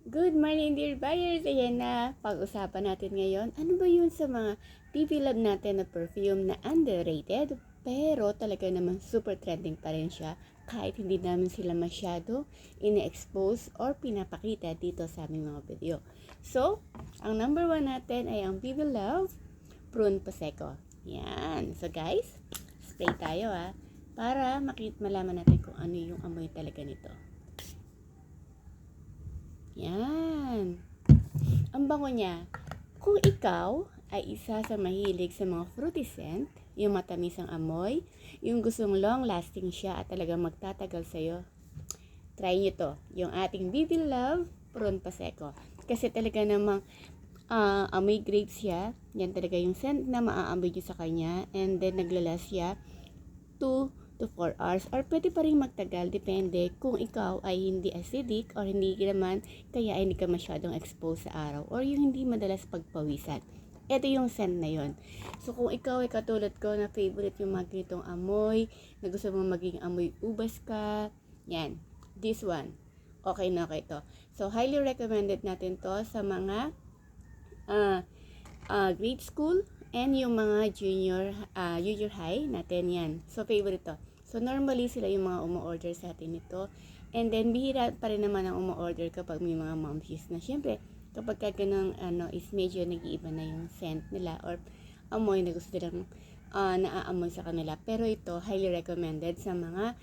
Good morning, dear buyers! Ayan na, pag-usapan natin ngayon, ano ba yun sa mga TV lab natin na perfume na underrated, pero talaga naman super trending pa rin siya kahit hindi namin sila masyado ine-expose or pinapakita dito sa aming mga video. So, ang number 1 natin ay ang Vivi Love Prune Prosecco. Yan. So guys, spray tayo para malaman natin kung ano yung amoy talaga nito. Yan. Ang bango niya. Kung ikaw ay isa sa mahilig sa mga fruity scent, yung matamis ang amoy, yung gustong long lasting siya at talagang magtatagal sa'yo, try nyo to. Yung ating Vivi Love Prune Prosecco. Kasi talaga namang amoy grapes siya. Yan talaga yung scent na maaamoy nyo sa kanya. And then naglalas siya 2 to 4 hours or pwede pa rin magtagal, depende kung ikaw ay hindi acidic or hindi naman kaya ay hindi ka masyadong exposed sa araw or yung hindi madalas pagpawisan. Ito yung scent na yon. So kung ikaw ay katulad ko na favorite yung mga ganitong amoy, na gusto mo maging amoy ubas ka, yan, this one, okay na okay to. So highly recommended natin to sa mga grade school and yung mga junior high natin yan. So favorite to. So normally sila yung mga umu-order sa atin nito. And then bihira pa rin naman ang umu-order kapag may mga momshies na. Syempre, kapag ka ganun is medyo nag-iiba na yung scent nila or amoy na gusto nilang naaamoy sa kanila. Pero ito highly recommended sa mga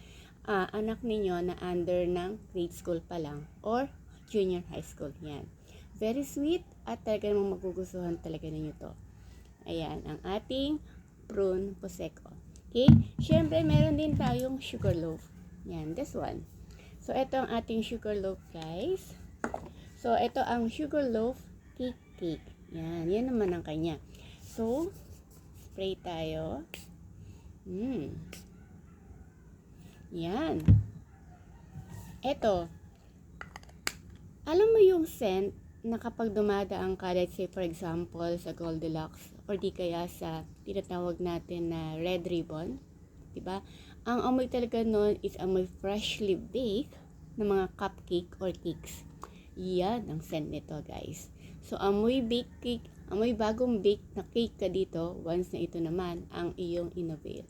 anak ninyo na under ng grade school pa lang or junior high school. Yan. Very sweet at talaga namang magugustuhan talaga ninyo to. Ayan, ang ating Prune Prosecco. Okay? Siyempre, meron din tayong sugar loaf. Yan, this one. So, ito ang ating sugar loaf, guys. So, ito ang sugar loaf cake. Yan, yan naman ang kanya. So, spray tayo. Yan. Ito. Alam mo yung scent na kapag dumadaan ka, let's say for example sa Goldilocks or di kaya sa tinatawag natin na red ribbon, diba? Ang amoy talaga nun is amoy freshly baked na mga cupcake or cakes. Yan ang scent nito, guys. So amoy baked cake, amoy bagong baked na cake ka dito once na ito naman ang iyong innovate.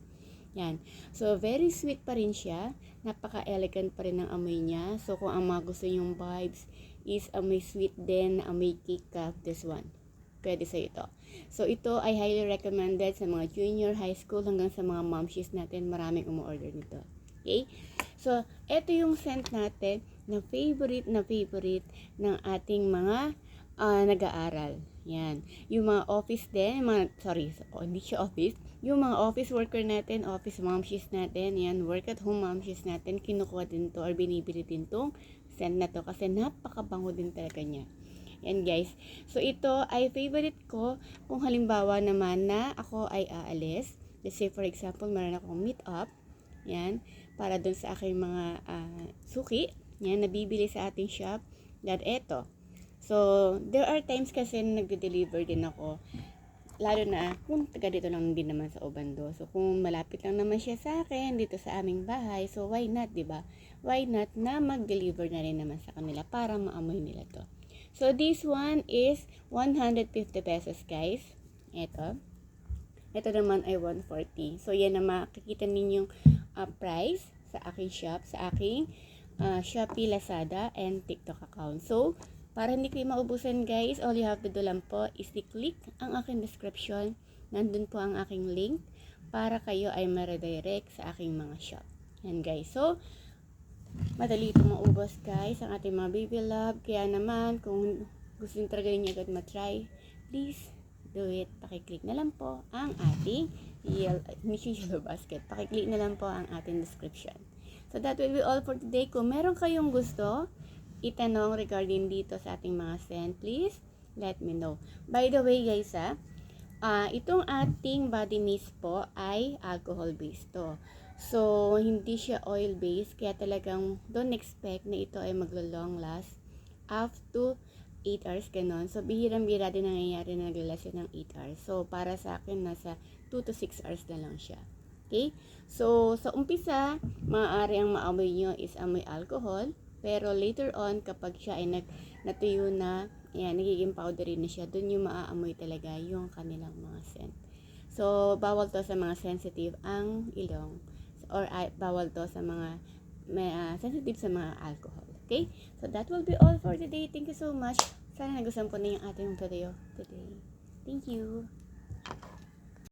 Yan. So, very sweet pa rin siya. Napaka-elegant pa rin ang amoy niya. So, kung ang mga gusto yung vibes is amoy sweet din, amoy cake ka, this one. Pwede sa ito. So, ito ay highly recommended sa mga junior high school hanggang sa mga momshies natin. Maraming umu-order nito. Okay? So, ito yung scent natin na favorite ng ating mga nag-aaral. Yan. Yung mga office din, hindi siya office. Yung mga office worker natin, office momshies natin, yan, work at home momshies natin, kinukuha din to or binibili din tong scent na to kasi napakabango din talaga niya. Yan, guys. So, ito ay favorite ko kung halimbawa naman na ako ay aalis. Let's say, for example, meron akong meet up. Yan. Para dun sa aking mga suki. Yan, nabibili sa ating shop. That eto. So, there are times kasi na nag-deliver din ako. Lalo na kung taga dito lang din naman sa Obando. So, kung malapit lang naman siya sa akin dito sa aming bahay, so why not, diba? Why not na mag-deliver na rin naman sa kanila para maamoy nila to. So, this one is 150 pesos, guys. Ito. Ito naman ay 140. So, yan na makikita ninyong price sa aking shop, sa aking Shopee, Lazada, and TikTok account. So, para hindi kayo maubusan, guys, all you have to do lang po is i-click ang aking description. Nandun po ang aking link para kayo ay ma-redirect sa aking mga shop. Yan, guys. So, madali ito maubos, guys, ang ating mga Baby Love. Kaya naman, kung gusto nyo talaga ninyo agad matry, please do it. Pakiclick na lang po ang ating yellow basket. Pakiclick na lang po ang ating description. So, that will be all for today. Kung meron kayong gusto itanong regarding dito sa ating mga scent, please let me know. By the way, guys, itong ating body mist po ay alcohol based to. So, hindi siya oil based, kaya talagang don't expect na ito ay maglo-long last up to 8 hours ganon. So, bihirang-bihira din nangyayari na naglalast ng 8 hours. So, para sa akin, nasa 2 to 6 hours na lang siya. Okay? So, sa umpisa, maaari ang maamoy nyo is amoy alcohol. Pero later on, kapag siya ay natuyo na, ayan, nagiging powdery na siya, dun yung maaamoy talaga yung kanilang mga scent. So, bawal to sa mga sensitive ang ilong. Or bawal to sa mga sensitive sa mga alcohol. Okay? So, that will be all for today. Thank you so much. Sana nagustuhan po na yung ating video today. Thank you.